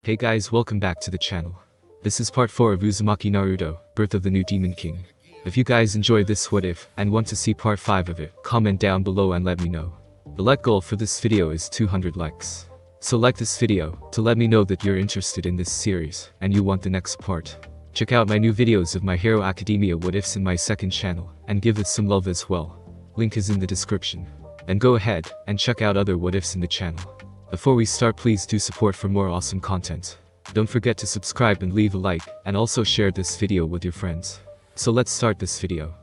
Hey guys, welcome back to the channel. This is part 4 of Uzumaki Naruto, Birth of the New Demon King. If you guys enjoyed this what if, and want to see part 5 of it, comment down below and let me know. The like goal for this video is 200 likes. So like this video, to let me know that you're interested in this series, and you want the next part. Check out my new videos of My Hero Academia what ifs in my second channel, and give it some love as well. Link is in the description. And go ahead, and check out other what ifs in the channel. Before we start, please do support for more awesome content. Don't forget to subscribe and leave a like, and also share this video with your friends. So let's start this video.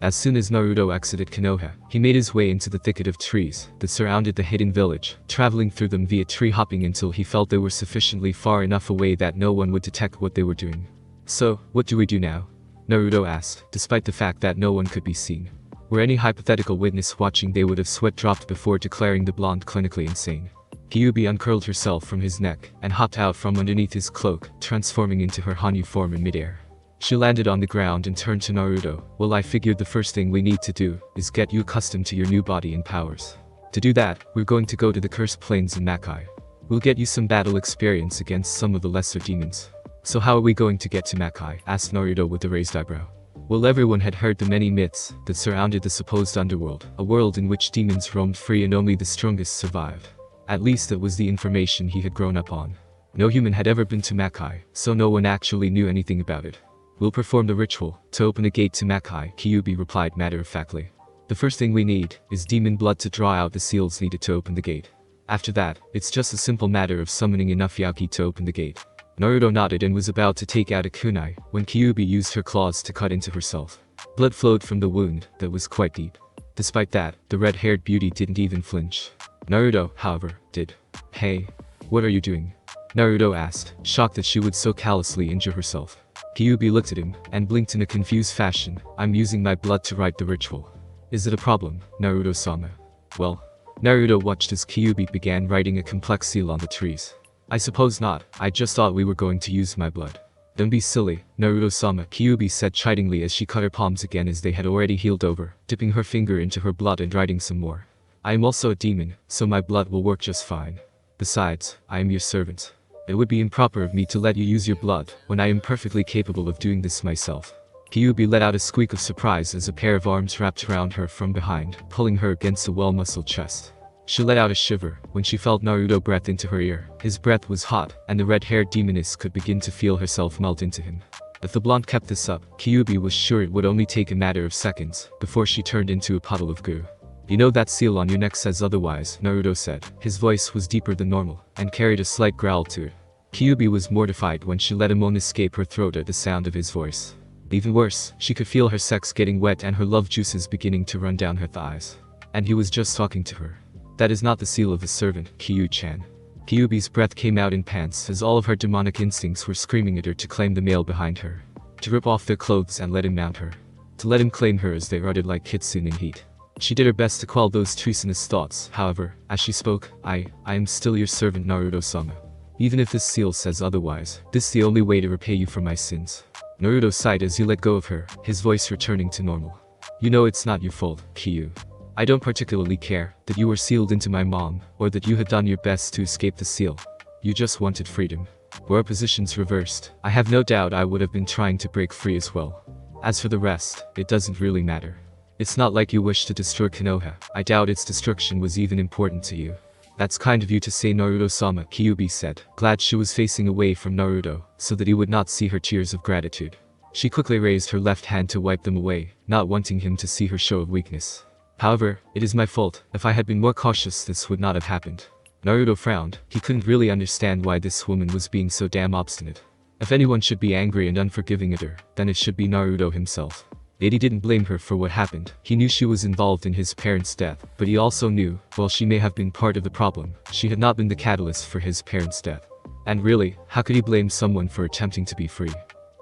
As soon as Naruto exited Konoha, he made his way into the thicket of trees that surrounded the hidden village, traveling through them via tree hopping until he felt they were sufficiently far enough away that no one would detect what they were doing. So, what do we do now? Naruto asked, despite the fact that no one could be seen. Were any hypothetical witness watching, they would have sweat dropped before declaring the blonde clinically insane. Kyuubi uncurled herself from his neck and hopped out from underneath his cloak, transforming into her Hanyu form in midair. She landed on the ground and turned to Naruto. Well, I figured the first thing we need to do is get you accustomed to your new body and powers. To do that, we're going to go to the Cursed Plains in Makai. We'll get you some battle experience against some of the lesser demons. So how are we going to get to Makai? Asked Naruto with a raised eyebrow. Well, everyone had heard the many myths that surrounded the supposed underworld, a world in which demons roamed free and only the strongest survived. At least that was the information he had grown up on. No human had ever been to Makai, so no one actually knew anything about it. We'll perform the ritual to open a gate to Makai, Kyuubi replied matter-of-factly. The first thing we need is demon blood to draw out the seals needed to open the gate. After that, it's just a simple matter of summoning enough Yaki to open the gate. Naruto nodded and was about to take out a kunai, when Kyuubi used her claws to cut into herself. Blood flowed from the wound that was quite deep. Despite that, the red-haired beauty didn't even flinch. Naruto, however, did. Hey, what are you doing? Naruto asked, shocked that she would so callously injure herself. Kyuubi looked at him, and blinked in a confused fashion. I'm using my blood to write the ritual. Is it a problem, Naruto-sama? Well, Naruto watched as Kyuubi began writing a complex seal on the trees. I suppose not, I just thought we were going to use my blood. Don't be silly, Naruto-sama, Kyuubi said chidingly as she cut her palms again as they had already healed over, dipping her finger into her blood and writing some more. I am also a demon, so my blood will work just fine. Besides, I am your servant. It would be improper of me to let you use your blood, when I am perfectly capable of doing this myself. Kyuubi let out a squeak of surprise as a pair of arms wrapped around her from behind, pulling her against a well-muscled chest. She let out a shiver when she felt Naruto breath into her ear. His breath was hot, and the red-haired demoness could begin to feel herself melt into him. If the blonde kept this up, Kyuubi was sure it would only take a matter of seconds before she turned into a puddle of goo. You know that seal on your neck says otherwise, Naruto said. His voice was deeper than normal, and carried a slight growl to it. Kyuubi was mortified when she let a moan escape her throat at the sound of his voice. Even worse, she could feel her sex getting wet and her love juices beginning to run down her thighs. And he was just talking to her. That is not the seal of a servant, Kyu-chan. Kyuubi's breath came out in pants as all of her demonic instincts were screaming at her to claim the male behind her. To rip off their clothes and let him mount her. To let him claim her as they rutted like kitsune in heat. She did her best to quell those treasonous thoughts, however, as she spoke, I am still your servant, Naruto-sama. Even if this seal says otherwise, this is the only way to repay you for my sins. Naruto sighed as he let go of her, his voice returning to normal. You know it's not your fault, Kyu. I don't particularly care that you were sealed into my mom, or that you had done your best to escape the seal. You just wanted freedom. Were our positions reversed, I have no doubt I would have been trying to break free as well. As for the rest, it doesn't really matter. It's not like you wish to destroy Konoha. I doubt its destruction was even important to you. That's kind of you to say, Naruto-sama, Kyuubi said, glad she was facing away from Naruto, so that he would not see her tears of gratitude. She quickly raised her left hand to wipe them away, not wanting him to see her show of weakness. However, it is my fault. If I had been more cautious, this would not have happened. Naruto frowned. He couldn't really understand why this woman was being so damn obstinate. If anyone should be angry and unforgiving at her, then it should be Naruto himself. Yet he didn't blame her for what happened. He knew she was involved in his parents' death, but he also knew, while she may have been part of the problem, she had not been the catalyst for his parents' death. And really, how could he blame someone for attempting to be free?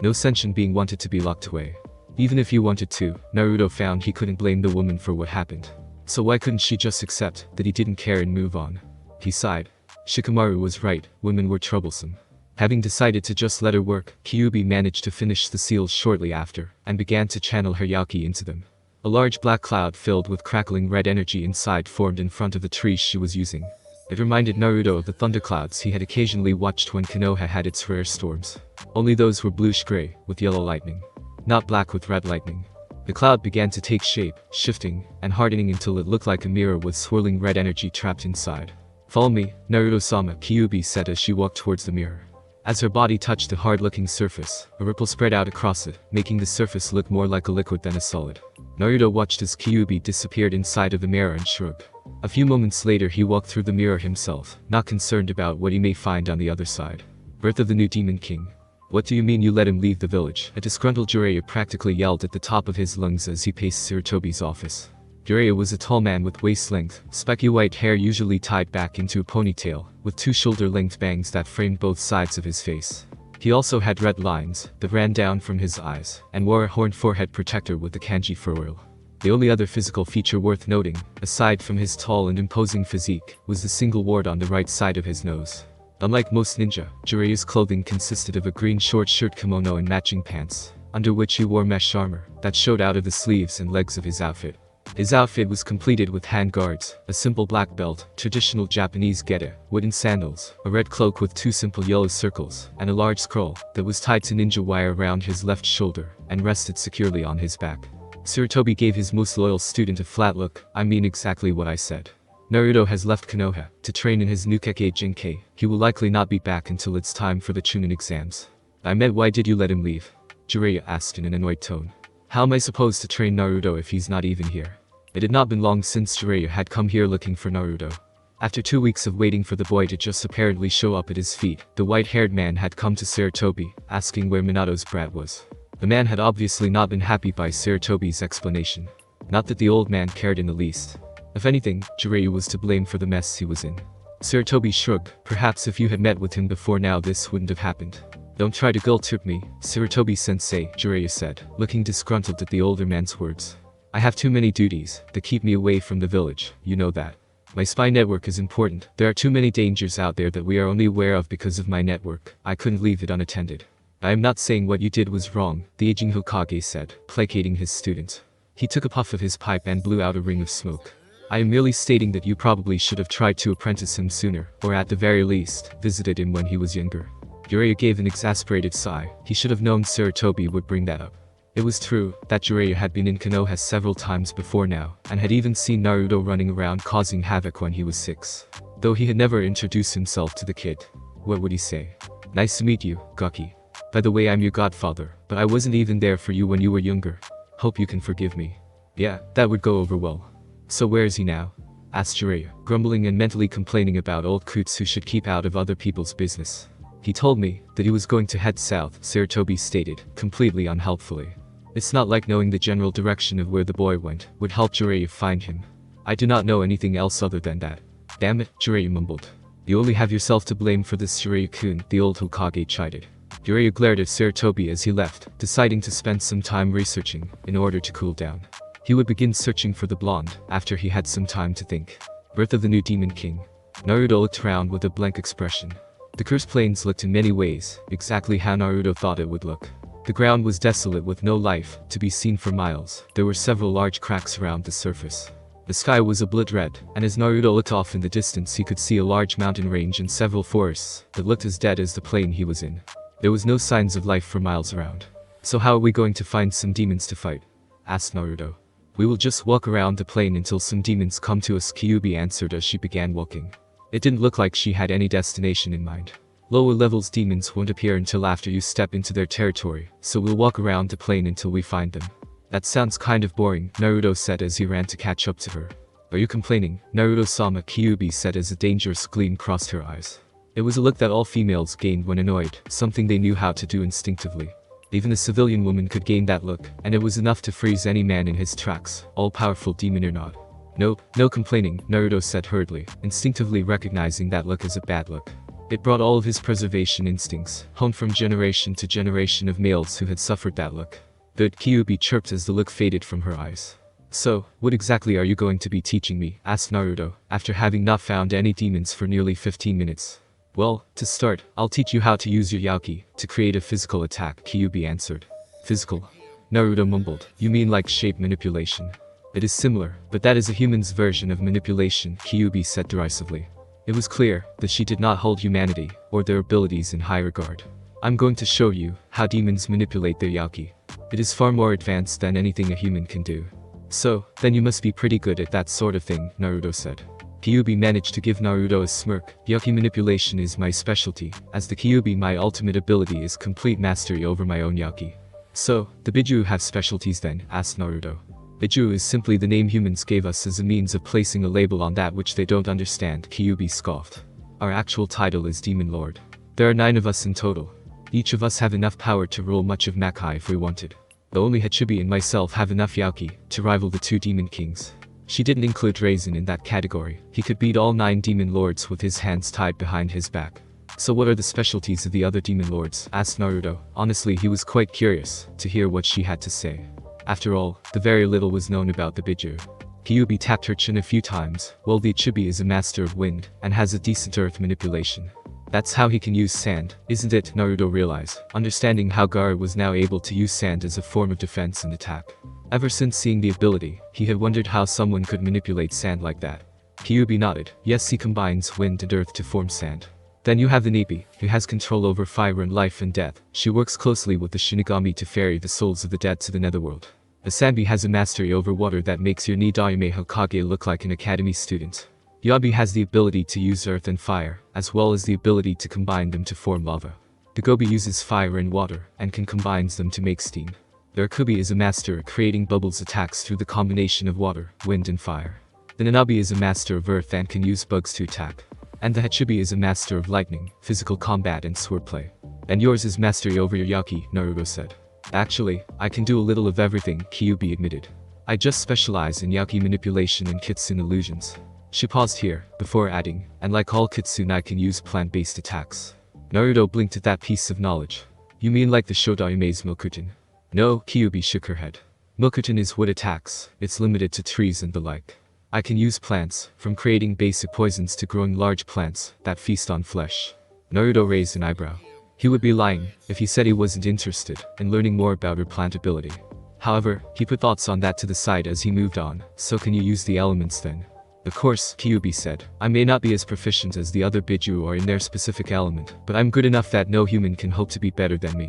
No sentient being wanted to be locked away. Even if he wanted to, Naruto found he couldn't blame the woman for what happened. So why couldn't she just accept that he didn't care and move on? He sighed. Shikamaru was right, women were troublesome. Having decided to just let her work, Kyuubi managed to finish the seals shortly after, and began to channel her Yaki into them. A large black cloud filled with crackling red energy inside formed in front of the tree she was using. It reminded Naruto of the thunderclouds he had occasionally watched when Konoha had its rare storms. Only those were bluish-gray, with yellow lightning. Not black with red lightning. The cloud began to take shape, shifting, and hardening until it looked like a mirror with swirling red energy trapped inside. "Follow me, Naruto-sama," Kyuubi said as she walked towards the mirror. As her body touched the hard-looking surface, a ripple spread out across it, making the surface look more like a liquid than a solid. Naruto watched as Kyuubi disappeared inside of the mirror and shrugged. A few moments later he walked through the mirror himself, not concerned about what he may find on the other side. Birth of the new Demon King. "What do you mean you let him leave the village?" A disgruntled Jiraiya practically yelled at the top of his lungs as he paced Sarutobi's office. Jiraiya was a tall man with waist-length, spiky white hair usually tied back into a ponytail, with two shoulder-length bangs that framed both sides of his face. He also had red lines that ran down from his eyes, and wore a horned forehead protector with the kanji for oil. The only other physical feature worth noting, aside from his tall and imposing physique, was the single wart on the right side of his nose. Unlike most ninja, Jiraiya's clothing consisted of a green short shirt kimono and matching pants, under which he wore mesh armor that showed out of the sleeves and legs of his outfit. His outfit was completed with handguards, a simple black belt, traditional Japanese geta, wooden sandals, a red cloak with two simple yellow circles, and a large scroll that was tied to ninja wire around his left shoulder and rested securely on his back. Sarutobi gave his most loyal student a flat look. "I mean exactly what I said. Naruto has left Konoha to train in his new Kekkei Jinkei. He will likely not be back until it's time for the Chunin Exams." "I meant, why did you let him leave?" Jiraiya asked in an annoyed tone. "How am I supposed to train Naruto if he's not even here?" It had not been long since Jiraiya had come here looking for Naruto. After 2 weeks of waiting for the boy to just apparently show up at his feet, the white-haired man had come to Sarutobi, asking where Minato's brat was. The man had obviously not been happy by Sarutobi's explanation. Not that the old man cared in the least. If anything, Jiraiya was to blame for the mess he was in. Sarutobi shrugged. "Perhaps if you had met with him before now this wouldn't have happened." "Don't try to guilt-trip me, Sarutobi-sensei," Jiraiya said, looking disgruntled at the older man's words. "I have too many duties that keep me away from the village, you know that. My spy network is important. There are too many dangers out there that we are only aware of because of my network. I couldn't leave it unattended." "I am not saying what you did was wrong," the aging Hokage said, placating his student. He took a puff of his pipe and blew out a ring of smoke. "I am merely stating that you probably should have tried to apprentice him sooner, or at the very least, visited him when he was younger." Jiraiya gave an exasperated sigh. He should have known Sarutobi would bring that up. It was true that Jiraiya had been in Konoha several times before now, and had even seen Naruto running around causing havoc when he was 6. Though he had never introduced himself to the kid. What would he say? "Nice to meet you, Gaki. By the way, I'm your godfather, but I wasn't even there for you when you were younger. Hope you can forgive me." "Yeah, that would go over well." "So where is he now?" asked Jiraiya, grumbling and mentally complaining about old coots who should keep out of other people's business. "He told me that he was going to head south," Sarutobi stated, completely unhelpfully. It's not like knowing the general direction of where the boy went would help Jiraiya find him. "I do not know anything else other than that." "Damn it," Jiraiya mumbled. "You only have yourself to blame for this, Jiraiya-kun," the old Hokage chided. Jiraiya glared at Sarutobi as he left, deciding to spend some time researching, in order to cool down. He would begin searching for the blonde, after he had some time to think. Birth of the new Demon King. Naruto looked around with a blank expression. The cursed plains looked in many ways, exactly how Naruto thought it would look. The ground was desolate with no life to be seen for miles. There were several large cracks around the surface. The sky was a blood red, and as Naruto looked off in the distance he could see a large mountain range and several forests that looked as dead as the plain he was in. There was no signs of life for miles around. "So how are we going to find some demons to fight?" asked Naruto. "We will just walk around the plain until some demons come to us," Kyuubi answered as she began walking. It didn't look like she had any destination in mind. "Lower levels demons won't appear until after you step into their territory, so we'll walk around the plain until we find them." "That sounds kind of boring," Naruto said as he ran to catch up to her. "Are you complaining, Naruto-sama?" Kyuubi said as a dangerous gleam crossed her eyes. It was a look that all females gained when annoyed, something they knew how to do instinctively. Even a civilian woman could gain that look, and it was enough to freeze any man in his tracks, all-powerful demon or not. "Nope, no complaining," Naruto said hurriedly, instinctively recognizing that look as a bad look. It brought all of his preservation instincts, honed from generation to generation of males who had suffered that look. "Good," Kyuubi chirped as the look faded from her eyes. "So, what exactly are you going to be teaching me?" asked Naruto, after having not found any demons for nearly 15 minutes. "Well, to start, I'll teach you how to use your Yaoki to create a physical attack," Kyuubi answered. "Physical?" Naruto mumbled. "You mean like shape manipulation?" "It is similar, but that is a human's version of manipulation," Kyuubi said derisively. It was clear that she did not hold humanity or their abilities in high regard. I'm going to show you how demons manipulate their Yaki. It is far more advanced than anything a human can do. So, then you must be pretty good at that sort of thing, Naruto said. Kyuubi managed to give Naruto a smirk. Yaki manipulation is my specialty. As the Kyuubi, my ultimate ability is complete mastery over my own Yaki. So, the Biju have specialties then? Asked Naruto. Biju is simply the name humans gave us as a means of placing a label on that which they don't understand, Kyuubi scoffed. Our actual title is Demon Lord. There are 9 of us in total. Each of us have enough power to rule much of Makai if we wanted. But only Hachibi and myself have enough Yaki to rival the 2 demon kings. She didn't include Raizen in that category. He could beat all 9 demon lords with his hands tied behind his back. So what are the specialties of the other demon lords? Asked Naruto. Honestly, he was quite curious to hear what she had to say. After all, the very little was known about the Biju. Kyuubi tapped her chin a few times. Well, the Chibi is a master of wind and has a decent earth manipulation. That's how he can use sand, isn't it? Naruto realized, understanding how Gaara was now able to use sand as a form of defense and attack. Ever since seeing the ability, he had wondered how someone could manipulate sand like that. Kyuubi nodded. Yes, he combines wind and earth to form sand. Then you have the Nibi, who has control over fire and life and death. She works closely with the Shinigami to ferry the souls of the dead to the netherworld. The Sanbi has a mastery over water that makes your Nidayume Hokage look like an academy student. Yabi has the ability to use earth and fire, as well as the ability to combine them to form lava. The Gobi uses fire and water, and can combine them to make steam. The Akubi is a master at creating bubbles attacks through the combination of water, wind and fire. The Nanabi is a master of earth and can use bugs to attack. And the Hachibi is a master of lightning, physical combat and swordplay. And yours is mastery over your Yaki, Naruto said. Actually, I can do a little of everything, Kyuubi admitted. I just specialize in Yaki manipulation and Kitsune illusions. She paused here, before adding, and like all Kitsune I can use plant-based attacks. Naruto blinked at that piece of knowledge. You mean like the Shodayume's Milkutin? No, Kyuubi shook her head. Milkutin is wood attacks, it's limited to trees and the like. I can use plants, from creating basic poisons to growing large plants that feast on flesh. Naruto raised an eyebrow. He would be lying if he said he wasn't interested in learning more about her plant ability. However, he put thoughts on that to the side as he moved on. So can you use the elements then? Of course, Kyuubi said. I may not be as proficient as the other Biju or in their specific element, but I'm good enough that no human can hope to be better than me.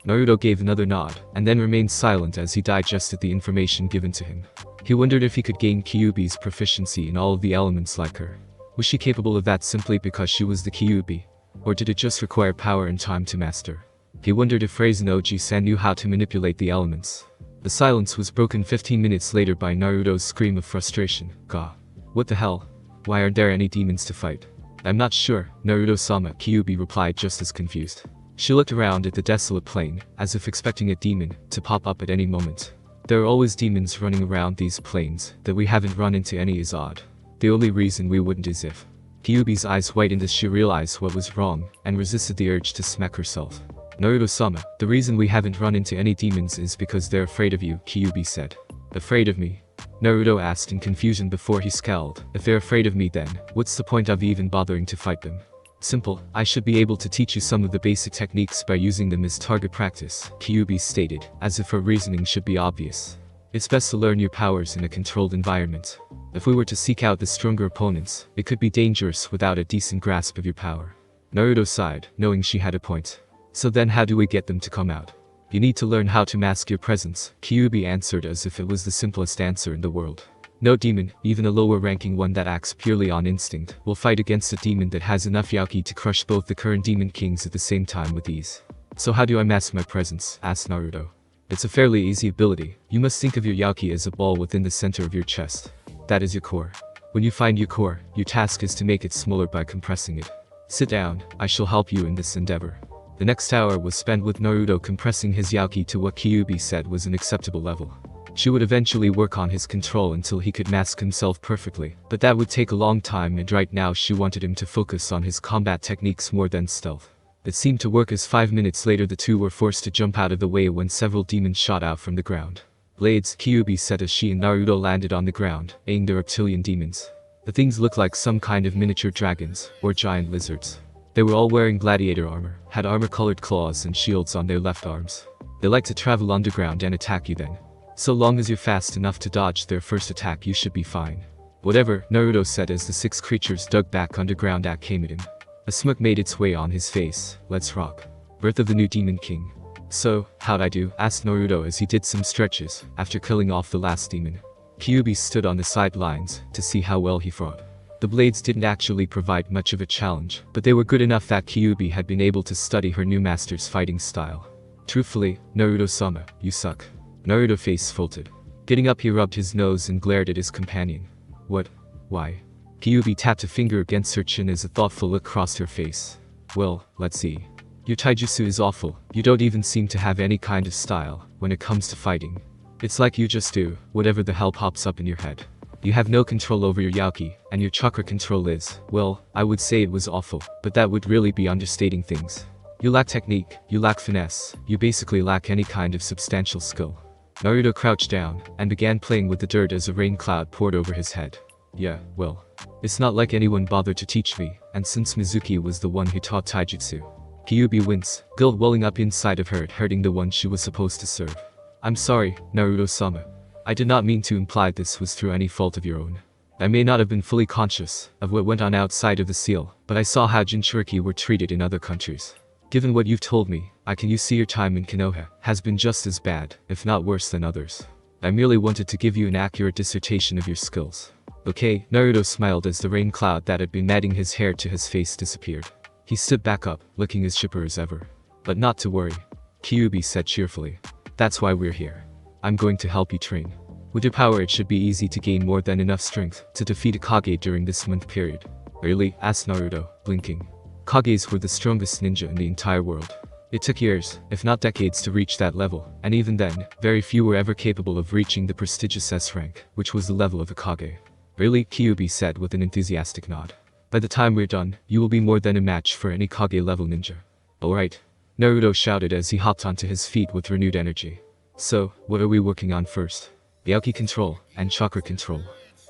Naruto gave another nod, and then remained silent as he digested the information given to him. He wondered if he could gain Kyuubi's proficiency in all of the elements like her. Was she capable of that simply because she was the Kyuubi? Or did it just require power and time to master? He wondered if Raizen Oji-san knew how to manipulate the elements. The silence was broken 15 minutes later by Naruto's scream of frustration. Gah. What the hell? Why aren't there any demons to fight? I'm not sure, Naruto-sama, Kyuubi replied just as confused. She looked around at the desolate plain, as if expecting a demon to pop up at any moment. There are always demons running around these plains. That we haven't run into any is odd. The only reason we wouldn't is if. Kyuubi's eyes whitened as she realized what was wrong, and resisted the urge to smack herself. Naruto-sama, the reason we haven't run into any demons is because they're afraid of you, Kyuubi said. Afraid of me? Naruto asked in confusion before he scowled. If they're afraid of me then, what's the point of even bothering to fight them? Simple, I should be able to teach you some of the basic techniques by using them as target practice, Kyuubi stated, as if her reasoning should be obvious. It's best to learn your powers in a controlled environment. If we were to seek out the stronger opponents, it could be dangerous without a decent grasp of your power. Naruto sighed, knowing she had a point. So then how do we get them to come out? You need to learn how to mask your presence, Kyuubi answered as if it was the simplest answer in the world. No demon, even a lower-ranking one that acts purely on instinct, will fight against a demon that has enough Yaki to crush both the current demon kings at the same time with ease. So how do I mask my presence? Asked Naruto. It's a fairly easy ability. You must think of your Yaki as a ball within the center of your chest. That is your core. When you find your core, your task is to make it smaller by compressing it. Sit down, I shall help you in this endeavor. The next hour was spent with Naruto compressing his Yaki to what Kyuubi said was an acceptable level. She would eventually work on his control until he could mask himself perfectly, but that would take a long time and right now she wanted him to focus on his combat techniques more than stealth. It seemed to work as 5 minutes later the two were forced to jump out of the way when several demons shot out from the ground. Blades, Kyuubi said as she and Naruto landed on the ground, aimed the reptilian demons. The things looked like some kind of miniature dragons, or giant lizards. They were all wearing gladiator armor, had armor-colored claws and shields on their left arms. They like to travel underground and attack you then. So long as you're fast enough to dodge their first attack you should be fine. Whatever, Naruto said as the 6 creatures dug back underground and came at him. A smirk made its way on his face. Let's rock. Birth of the new Demon King. So, how'd I do? Asked Naruto as he did some stretches, after killing off the last demon. Kyuubi stood on the sidelines, to see how well he fought. The blades didn't actually provide much of a challenge, but they were good enough that Kyuubi had been able to study her new master's fighting style. Truthfully, Naruto-sama, you suck. Naruto face folded. Getting up he rubbed his nose and glared at his companion. What? Why? Kyuubi tapped a finger against her chin as a thoughtful look crossed her face. Well, let's see. Your taijutsu is awful, you don't even seem to have any kind of style, when it comes to fighting. It's like you just do, whatever the hell pops up in your head. You have no control over your Yauki, and your chakra control is, well, I would say it was awful, but that would really be understating things. You lack technique, you lack finesse, you basically lack any kind of substantial skill. Naruto crouched down, and began playing with the dirt as a rain cloud poured over his head. Yeah, well. It's not like anyone bothered to teach me, and since Mizuki was the one who taught taijutsu. Kyuubi winced, guilt welling up inside of her at hurting the one she was supposed to serve. I'm sorry, Naruto-sama. I did not mean to imply this was through any fault of your own. I may not have been fully conscious of what went on outside of the seal, but I saw how Jinchuriki were treated in other countries. Given what you've told me, I can see your time in Konoha has been just as bad, if not worse than others. I merely wanted to give you an accurate dissertation of your skills. Okay, Naruto smiled as the rain cloud that had been matting his hair to his face disappeared. He stood back up, looking as chipper as ever. But not to worry. Kyuubi said cheerfully. That's why we're here. I'm going to help you train. With your power it should be easy to gain more than enough strength to defeat a Kage during this month period. Really? Asked Naruto, blinking. Kages were the strongest ninja in the entire world. It took years, if not decades to reach that level, and even then, very few were ever capable of reaching the prestigious S rank, which was the level of a Kage. Really? Kyuubi said with an enthusiastic nod. By the time we're done, you will be more than a match for any Kage level ninja. Alright. Naruto shouted as he hopped onto his feet with renewed energy. So, what are we working on first? Yauki control, and chakra control.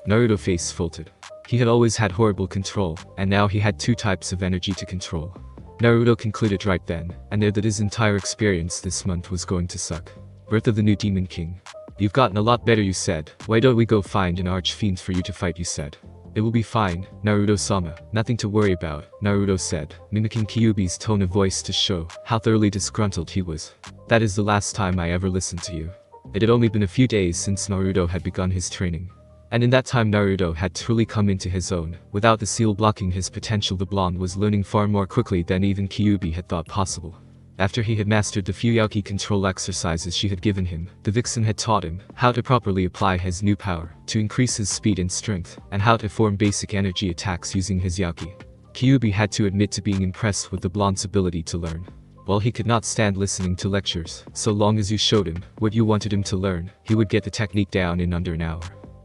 Naruto face folded. He had always had horrible control, and now he had 2 types of energy to control. Naruto concluded right then, and there that his entire experience this month was going to suck. Birth of the new Demon King. You've gotten a lot better, you said. Why don't we go find an archfiend for you to fight, you said. It will be fine, Naruto-sama, nothing to worry about, Naruto said, mimicking Kyuubi's tone of voice to show how thoroughly disgruntled he was. That is the last time I ever listened to you. It had only been a few days since Naruto had begun his training. And in that time Naruto had truly come into his own. Without the seal blocking his potential, the blonde was learning far more quickly than even Kyuubi had thought possible. After he had mastered the few Yauki control exercises she had given him, the vixen had taught him how to properly apply his new power, to increase his speed and strength, and how to form basic energy attacks using his Yauki. Kyuubi had to admit to being impressed with the blonde's ability to learn. While he could not stand listening to lectures, so long as you showed him what you wanted him to learn, he would get the technique down in under an hour.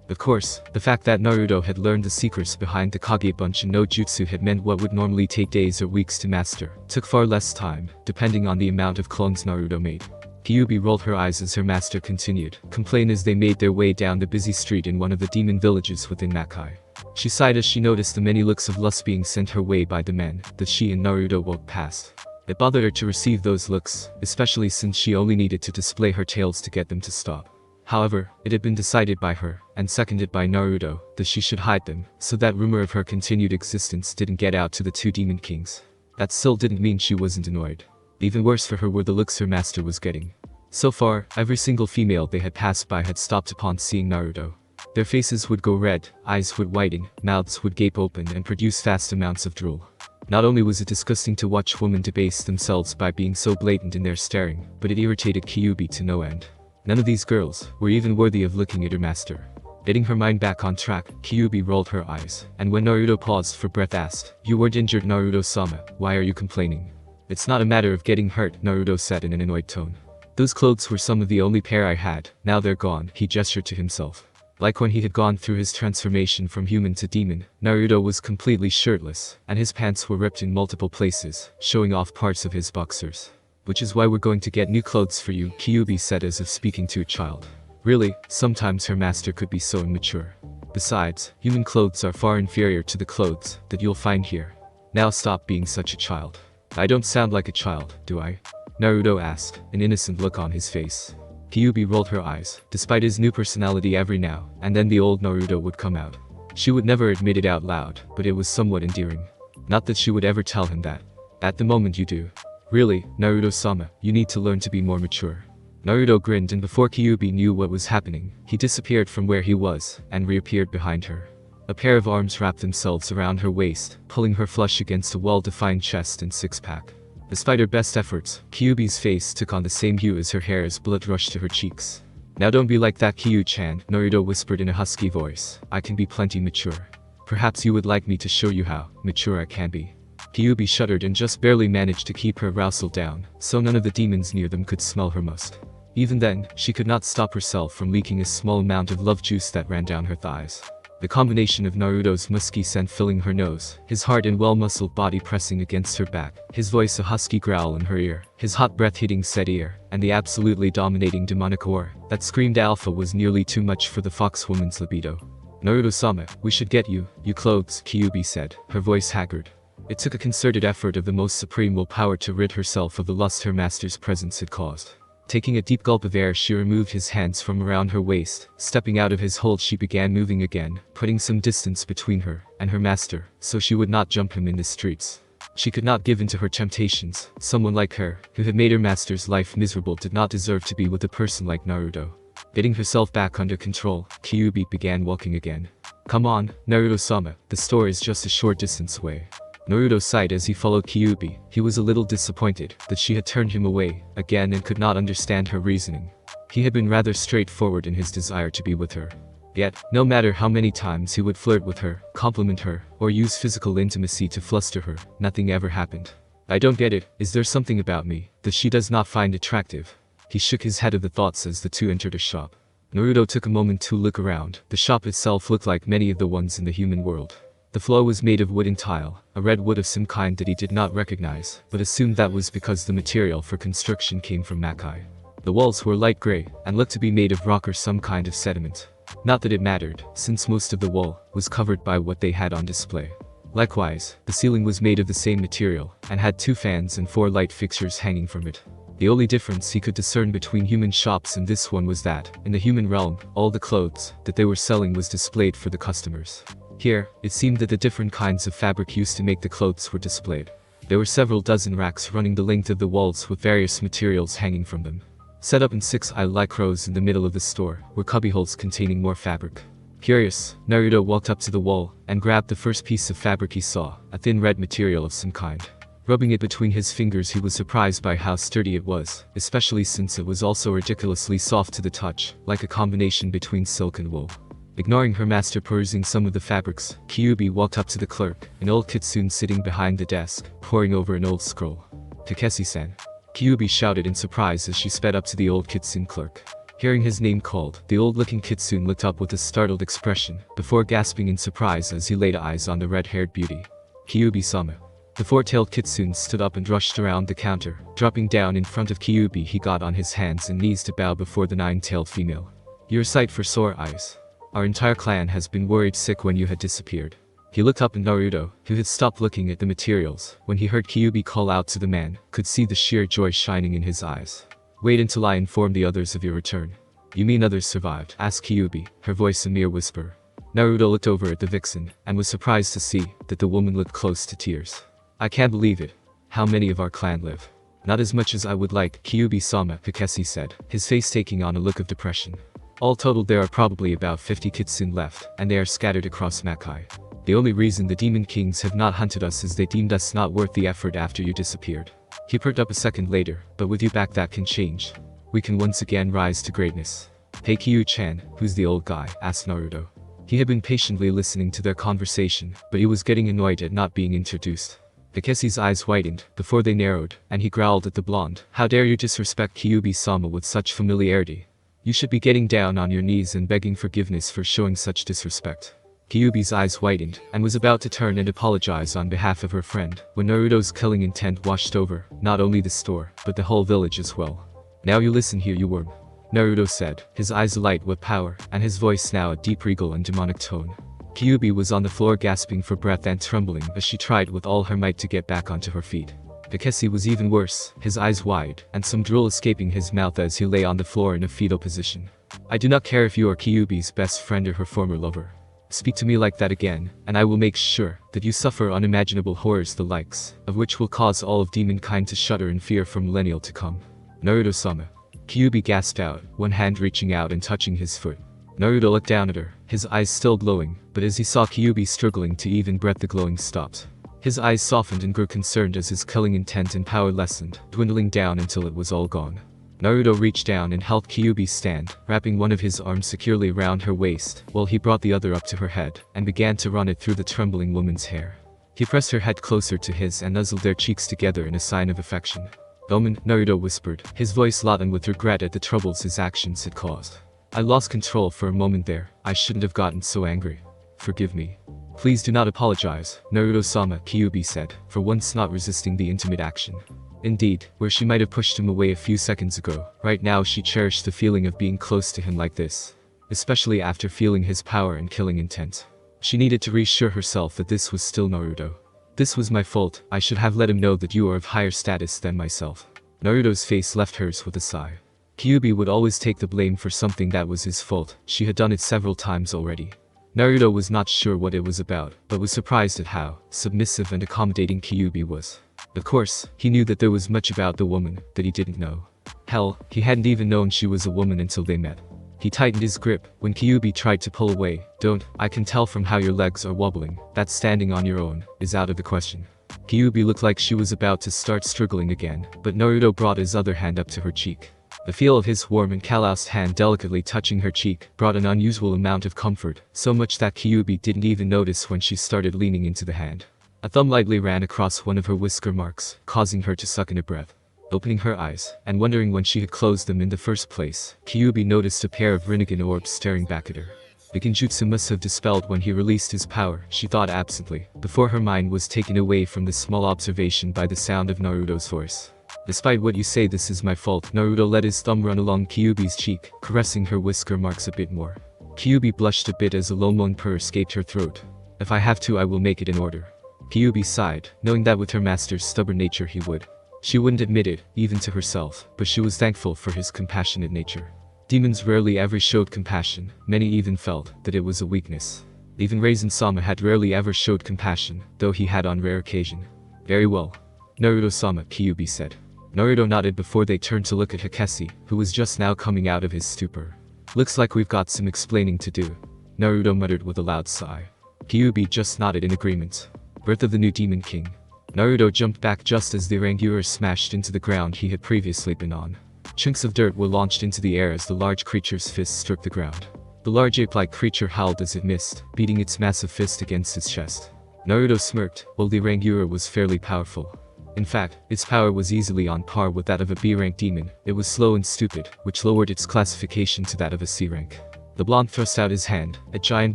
Of course, the fact that Naruto had learned the secrets behind the Kage Bunshin no Jutsu had meant what would normally take days or weeks to master took far less time, depending on the amount of clones Naruto made. Kyuubi rolled her eyes as her master continued, complain as they made their way down the busy street in one of the demon villages within Makai. She sighed as she noticed the many looks of lust being sent her way by the men that she and Naruto walked past. It bothered her to receive those looks, especially since she only needed to display her tails to get them to stop. However, it had been decided by her, and seconded by Naruto, that she should hide them, so that rumor of her continued existence didn't get out to the 2 demon kings. That still didn't mean she wasn't annoyed. Even worse for her were the looks her master was getting. So far, every single female they had passed by had stopped upon seeing Naruto. Their faces would go red, eyes would widen, mouths would gape open and produce vast amounts of drool. Not only was it disgusting to watch women debase themselves by being so blatant in their staring, but it irritated Kyuubi to no end. None of these girls were even worthy of looking at her master. Getting her mind back on track, Kyuubi rolled her eyes, and when Naruto paused for breath asked, "You weren't injured, Naruto-sama, why are you complaining?" "It's not a matter of getting hurt," Naruto said in an annoyed tone. "Those clothes were some of the only pair I had, now they're gone," he gestured to himself. Like when he had gone through his transformation from human to demon, Naruto was completely shirtless, and his pants were ripped in multiple places, showing off parts of his boxers. "Which is why we're going to get new clothes for you," Kyuubi said as if speaking to a child. Really, sometimes her master could be so immature. Besides, human clothes are far inferior to the clothes that you'll find here. Now stop being such a child. I don't sound like a child, do I? Naruto asked, an innocent look on his face. Kyuubi rolled her eyes. Despite his new personality, every now and then the old Naruto would come out. She would never admit it out loud, but it was somewhat endearing. Not that she would ever tell him that. At the moment you do. Really, Naruto-sama, you need to learn to be more mature. Naruto grinned, and before Kyuubi knew what was happening, he disappeared from where he was, and reappeared behind her. A pair of arms wrapped themselves around her waist, pulling her flush against a well-defined chest and six-pack. Despite her best efforts, Kyuubi's face took on the same hue as her hair as blood rushed to her cheeks. Now don't be like that, Kyu-chan, Naruto whispered in a husky voice. I can be plenty mature. Perhaps you would like me to show you how mature I can be. Kyuubi shuddered and just barely managed to keep her arousal down, so none of the demons near them could smell her must. Even then, she could not stop herself from leaking a small amount of love juice that ran down her thighs. The combination of Naruto's musky scent filling her nose, his hard and well-muscled body pressing against her back, his voice a husky growl in her ear, his hot breath hitting said ear, and the absolutely dominating demonic aura that screamed alpha was nearly too much for the fox-woman's libido. Naruto-sama, we should get you clothes, Kyuubi said, her voice haggard. It took a concerted effort of the most supreme willpower to rid herself of the lust her master's presence had caused. Taking a deep gulp of air, she removed his hands from around her waist. Stepping out of his hold, she began moving again, putting some distance between her and her master, so she would not jump him in the streets. She could not give in to her temptations. Someone like her, who had made her master's life miserable, did not deserve to be with a person like Naruto. Getting herself back under control, Kyuubi began walking again. Come on, Naruto-sama, the store is just a short distance away. Naruto sighed as he followed Kyuubi. He was a little disappointed that she had turned him away again and could not understand her reasoning. He had been rather straightforward in his desire to be with her. Yet, no matter how many times he would flirt with her, compliment her, or use physical intimacy to fluster her, nothing ever happened. I don't get it, is there something about me that she does not find attractive? He shook his head at the thoughts as the two entered a shop. Naruto took a moment to look around. The shop itself looked like many of the ones in the human world. The floor was made of wood and tile, a red wood of some kind that he did not recognize, but assumed that was because the material for construction came from Makai. The walls were light gray, and looked to be made of rock or some kind of sediment. Not that it mattered, since most of the wall was covered by what they had on display. Likewise, the ceiling was made of the same material, and had 2 fans and 4 light fixtures hanging from it. The only difference he could discern between human shops and this one was that, in the human realm, all the clothes that they were selling was displayed for the customers. Here, it seemed that the different kinds of fabric used to make the clothes were displayed. There were several dozen racks running the length of the walls with various materials hanging from them. Set up in 6 like rows in the middle of the store were cubbyholes containing more fabric. Curious, Naruto walked up to the wall and grabbed the first piece of fabric he saw, a thin red material of some kind. Rubbing it between his fingers, he was surprised by how sturdy it was, especially since it was also ridiculously soft to the touch, like a combination between silk and wool. Ignoring her master perusing some of the fabrics, Kyuubi walked up to the clerk, an old kitsune sitting behind the desk, poring over an old scroll. Takeshi-san. Kyuubi shouted in surprise as she sped up to the old kitsune clerk. Hearing his name called, the old-looking kitsune looked up with a startled expression, before gasping in surprise as he laid eyes on the red-haired beauty. Kyuubi-sama. The 4-tailed kitsune stood up and rushed around the counter. Dropping down in front of Kyuubi, he got on his hands and knees to bow before the 9-tailed female. You're a sight for sore eyes. Our entire clan has been worried sick when you had disappeared. He looked up, and Naruto, who had stopped looking at the materials when he heard Kyuubi call out to the man, could see the sheer joy shining in his eyes. Wait until I inform the others of your return. You mean others survived? Asked Kyuubi, her voice a mere whisper. Naruto looked over at the vixen, and was surprised to see that the woman looked close to tears. I can't believe it. How many of our clan live? Not as much as I would like, Kyuubi-sama, Takeshi said, his face taking on a look of depression. All totaled, there are probably about 50 kitsune left, and they are scattered across Makai. The only reason the Demon Kings have not hunted us is they deemed us not worth the effort after you disappeared. He perked up a second later, but with you back that can change. We can once again rise to greatness. Hey Kyu-chan, who's the old guy? Asked Naruto. He had been patiently listening to their conversation, but he was getting annoyed at not being introduced. Takeshi's eyes widened, before they narrowed, and he growled at the blonde. How dare you disrespect Kyuubi-sama with such familiarity? You should be getting down on your knees and begging forgiveness for showing such disrespect. Kyuubi's eyes widened, and was about to turn and apologize on behalf of her friend, when Naruto's killing intent washed over, not only the store, but the whole village as well. Now you listen here, you worm. Naruto said, his eyes alight with power, and his voice now a deep regal and demonic tone. Kyuubi was on the floor gasping for breath and trembling as she tried with all her might to get back onto her feet. Takeshi was even worse, his eyes wide, and some drool escaping his mouth as he lay on the floor in a fetal position. I do not care if you are Kyuubi's best friend or her former lover. Speak to me like that again, and I will make sure that you suffer unimaginable horrors the likes of which will cause all of demonkind to shudder in fear for millennial to come. Naruto-sama. Kyuubi gasped out, one hand reaching out and touching his foot. Naruto looked down at her, his eyes still glowing, but as he saw Kyuubi struggling to even breath, the glowing stopped. His eyes softened and grew concerned as his killing intent and power lessened, dwindling down until it was all gone. Naruto reached down and helped Kyuubi stand, wrapping one of his arms securely around her waist, while he brought the other up to her head, and began to run it through the trembling woman's hair. He pressed her head closer to his and nuzzled their cheeks together in a sign of affection. "Omen," Naruto whispered, his voice laden with regret at the troubles his actions had caused. "I lost control for a moment there, I shouldn't have gotten so angry. Forgive me." "Please do not apologize, Naruto-sama," Kyuubi said, for once not resisting the intimate action. Indeed, where she might have pushed him away a few seconds ago, right now she cherished the feeling of being close to him like this. Especially after feeling his power and killing intent. She needed to reassure herself that this was still Naruto. "This was my fault, I should have let him know that you are of higher status than myself." Naruto's face left hers with a sigh. Kyuubi would always take the blame for something that was his fault, she had done it several times already. Naruto was not sure what it was about, but was surprised at how submissive and accommodating Kyuubi was. Of course, he knew that there was much about the woman that he didn't know. Hell, he hadn't even known she was a woman until they met. He tightened his grip when Kyuubi tried to pull away. "Don't, I can tell from how your legs are wobbling, that standing on your own is out of the question." Kyuubi looked like she was about to start struggling again, but Naruto brought his other hand up to her cheek. The feel of his warm and calloused hand delicately touching her cheek brought an unusual amount of comfort, so much that Kyuubi didn't even notice when she started leaning into the hand. A thumb lightly ran across one of her whisker marks, causing her to suck in a breath. Opening her eyes, and wondering when she had closed them in the first place, Kyuubi noticed a pair of Rinnegan orbs staring back at her. The genjutsu must have dispelled when he released his power, she thought absently, before her mind was taken away from this small observation by the sound of Naruto's voice. "Despite what you say, this is my fault." Naruto let his thumb run along Kyuubi's cheek, caressing her whisker marks a bit more. Kyuubi blushed a bit as a low moan purr escaped her throat. "If I have to, I will make it in order." Kyuubi sighed, knowing that with her master's stubborn nature he would. She wouldn't admit it, even to herself, but she was thankful for his compassionate nature. Demons rarely ever showed compassion, many even felt that it was a weakness. Even Raizen-sama had rarely ever showed compassion, though he had on rare occasion. "Very well. Naruto-sama," Kyuubi said. Naruto nodded before they turned to look at Hakesi, who was just now coming out of his stupor. "Looks like we've got some explaining to do," Naruto muttered with a loud sigh. Kyuubi just nodded in agreement. Birth of the new Demon King. Naruto jumped back just as the Ranguer smashed into the ground he had previously been on. Chunks of dirt were launched into the air as the large creature's fist struck the ground. The large ape-like creature howled as it missed, beating its massive fist against its chest. Naruto smirked, while the Ranguer was fairly powerful. In fact, its power was easily on par with that of a B-rank demon. It was slow and stupid, which lowered its classification to that of a C-rank. The blonde thrust out his hand, a giant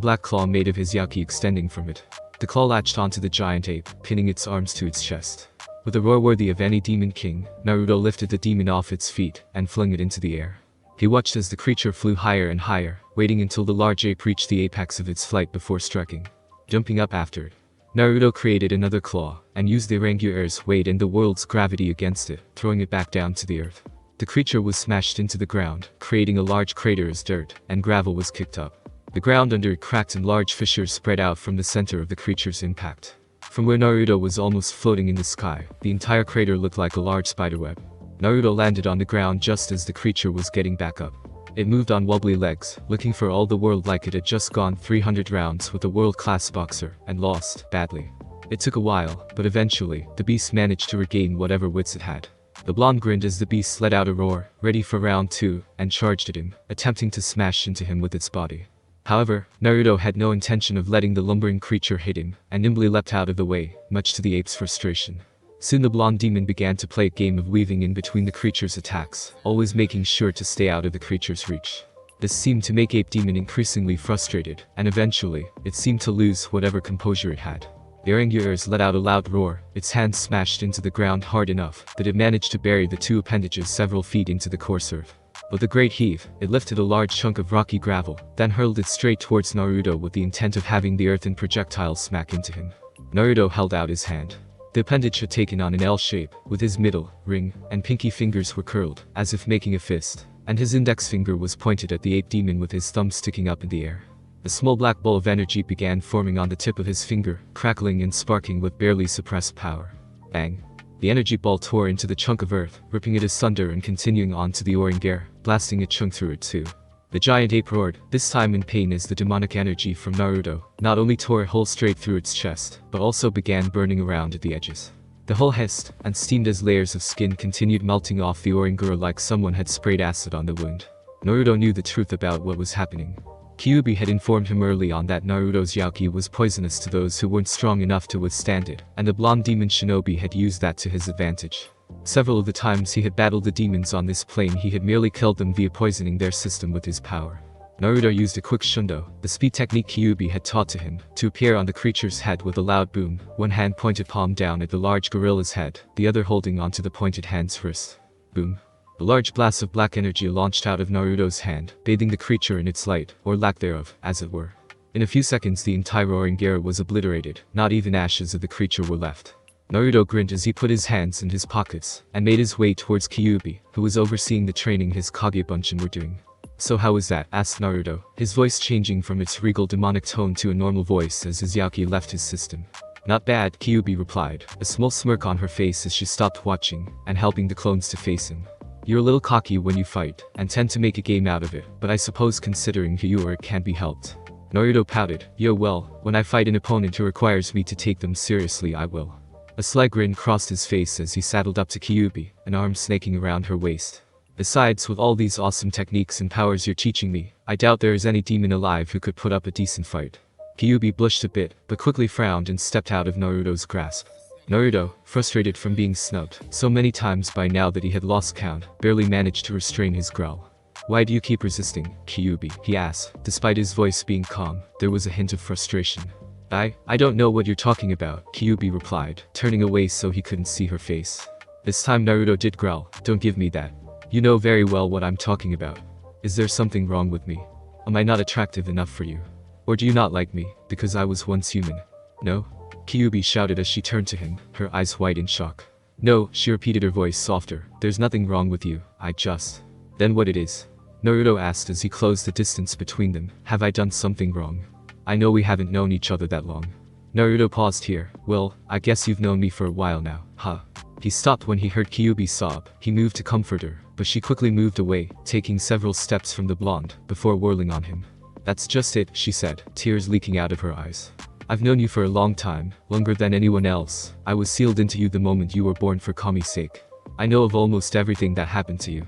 black claw made of his yaki extending from it. The claw latched onto the giant ape, pinning its arms to its chest. With a roar worthy of any demon king, Naruto lifted the demon off its feet and flung it into the air. He watched as the creature flew higher and higher, waiting until the large ape reached the apex of its flight before striking. Jumping up after it, Naruto created another claw, and used the Ranguer's weight and the world's gravity against it, throwing it back down to the earth. The creature was smashed into the ground, creating a large crater as dirt and gravel was kicked up. The ground under it cracked and large fissures spread out from the center of the creature's impact. From where Naruto was almost floating in the sky, the entire crater looked like a large spiderweb. Naruto landed on the ground just as the creature was getting back up. It moved on wobbly legs, looking for all the world like it had just gone 300 rounds with a world-class boxer, and lost, badly. It took a while, but eventually, the beast managed to regain whatever wits it had. The blonde grinned as the beast let out a roar, ready for round 2, and charged at him, attempting to smash into him with its body. However, Naruto had no intention of letting the lumbering creature hit him, and nimbly leapt out of the way, much to the ape's frustration. Soon the blonde demon began to play a game of weaving in between the creature's attacks, always making sure to stay out of the creature's reach. This seemed to make Ape Demon increasingly frustrated, and eventually, it seemed to lose whatever composure it had. The Ranguers let out a loud roar, its hands smashed into the ground hard enough that it managed to bury the two appendages several feet into the coarse earth. With a great heave, it lifted a large chunk of rocky gravel, then hurled it straight towards Naruto with the intent of having the earthen projectile smack into him. Naruto held out his hand. The appendage had taken on an L shape, with his middle, ring, and pinky fingers were curled, as if making a fist, and his index finger was pointed at the ape demon with his thumb sticking up in the air. A small black ball of energy began forming on the tip of his finger, crackling and sparking with barely suppressed power. Bang. The energy ball tore into the chunk of earth, ripping it asunder and continuing on to the orange air, blasting a chunk through it too. The giant ape roared, this time in pain as the demonic energy from Naruto not only tore a hole straight through its chest, but also began burning around at the edges. The hole hissed and steamed as layers of skin continued melting off the Oranguru like someone had sprayed acid on the wound. Naruto knew the truth about what was happening. Kyuubi had informed him early on that Naruto's Yauki was poisonous to those who weren't strong enough to withstand it, and the blonde demon shinobi had used that to his advantage. Several of the times he had battled the demons on this plane, he had merely killed them via poisoning their system with his power. Naruto used a quick shundo, the speed technique Kyuubi had taught to him, to appear on the creature's head with a loud boom, one hand pointed palm down at the large gorilla's head, the other holding onto the pointed hand's wrist. Boom. A large blast of black energy launched out of Naruto's hand, bathing the creature in its light, or lack thereof, as it were. In a few seconds the entire Oranguru was obliterated, not even ashes of the creature were left. Naruto grinned as he put his hands in his pockets, and made his way towards Kyuubi, who was overseeing the training his Kage Bunshin were doing. So how was that? Asked Naruto, his voice changing from its regal demonic tone to a normal voice as his Yauki left his system. Not bad, Kyuubi replied, a small smirk on her face as she stopped watching, and helping the clones to face him. You're a little cocky when you fight, and tend to make a game out of it, but I suppose considering who you are it can't be helped. Naruto pouted, yo well, when I fight an opponent who requires me to take them seriously I will. A sly grin crossed his face as he saddled up to Kyuubi, an arm snaking around her waist. Besides, with all these awesome techniques and powers you're teaching me, I doubt there is any demon alive who could put up a decent fight. Kyuubi blushed a bit, but quickly frowned and stepped out of Naruto's grasp. Naruto, frustrated from being snubbed so many times by now that he had lost count, barely managed to restrain his growl. Why do you keep resisting, Kyuubi? He asked. Despite his voice being calm, there was a hint of frustration. I don't know what you're talking about, Kyuubi replied, turning away so he couldn't see her face. This time Naruto did growl, don't give me that. You know very well what I'm talking about. Is there something wrong with me? Am I not attractive enough for you? Or do you not like me, because I was once human? No? Kyuubi shouted as she turned to him, her eyes wide in shock. No, she repeated, her voice softer, there's nothing wrong with you, I just... Then what it is? Naruto asked as he closed the distance between them, have I done something wrong? I know we haven't known each other that long. Naruto paused here, well, I guess you've known me for a while now, huh? He stopped when he heard Kyuubi sob. He moved to comfort her, but she quickly moved away, taking several steps from the blonde, before whirling on him. That's just it, she said, tears leaking out of her eyes. I've known you for a long time, longer than anyone else. I was sealed into you the moment you were born for Kami's sake. I know of almost everything that happened to you.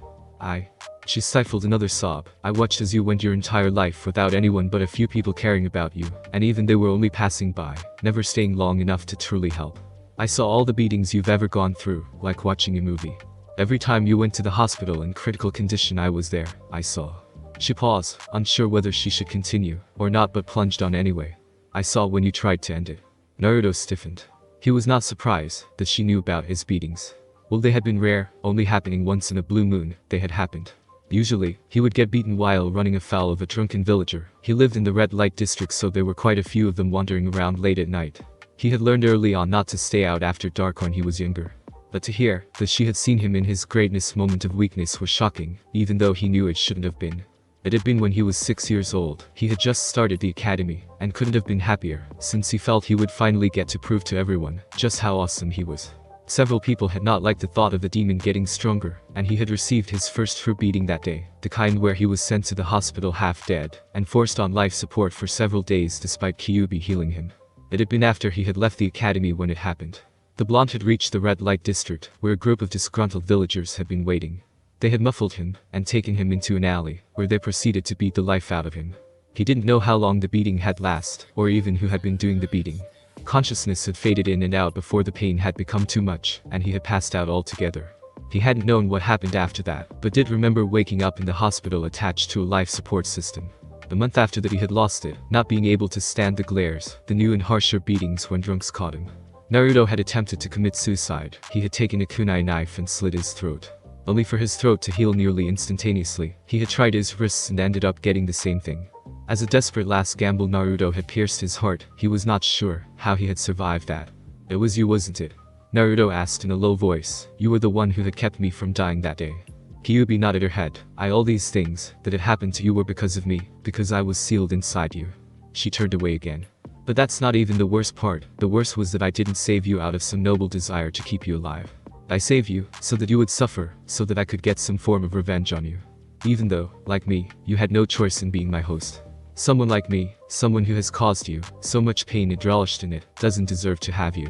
She stifled another sob. I watched as you went your entire life without anyone but a few people caring about you, and even they were only passing by, never staying long enough to truly help. I saw all the beatings you've ever gone through, like watching a movie. Every time you went to the hospital in critical condition I was there, I saw. She paused, unsure whether she should continue, or not, but plunged on anyway. I saw when you tried to end it. Naruto stiffened. He was not surprised that she knew about his beatings. Well, they had been rare, only happening once in a blue moon, they had happened. Usually, he would get beaten while running afoul of a drunken villager. He lived in the red light district, so there were quite a few of them wandering around late at night. He had learned early on not to stay out after dark when he was younger. But to hear that she had seen him in his greatness moment of weakness was shocking, even though he knew it shouldn't have been. It had been when he was 6 years old. He had just started the academy, and couldn't have been happier, since he felt he would finally get to prove to everyone just how awesome he was. Several people had not liked the thought of the demon getting stronger, and he had received his first true beating that day, the kind where he was sent to the hospital half dead, and forced on life support for several days despite Kyuubi healing him. It had been after he had left the academy when it happened. The blonde had reached the red light district, where a group of disgruntled villagers had been waiting. They had muffled him, and taken him into an alley, where they proceeded to beat the life out of him. He didn't know how long the beating had lasted, or even who had been doing the beating. Consciousness had faded in and out before the pain had become too much, and he had passed out altogether. He hadn't known what happened after that, but did remember waking up in the hospital attached to a life support system. The month after that he had lost it, not being able to stand the glares, the new and harsher beatings when drunks caught him. Naruto had attempted to commit suicide. He had taken a kunai knife and slit his throat. Only for his throat to heal nearly instantaneously. He had tried his wrists and ended up getting the same thing. As a desperate last gamble, Naruto had pierced his heart. He was not sure how he had survived that. It was you, wasn't it? Naruto asked in a low voice. You were the one who had kept me from dying that day. Kyuubi nodded her head. All these things that had happened to you were because of me, because I was sealed inside you. she turned away again. But that's not even the worst part. The worst was that I didn't save you out of some noble desire to keep you alive. I saved you so that you would suffer, so that I could get some form of revenge on you. Even though, like me, you had no choice in being my host. Someone like me, someone who has caused you so much pain and relished in it, doesn't deserve to have you.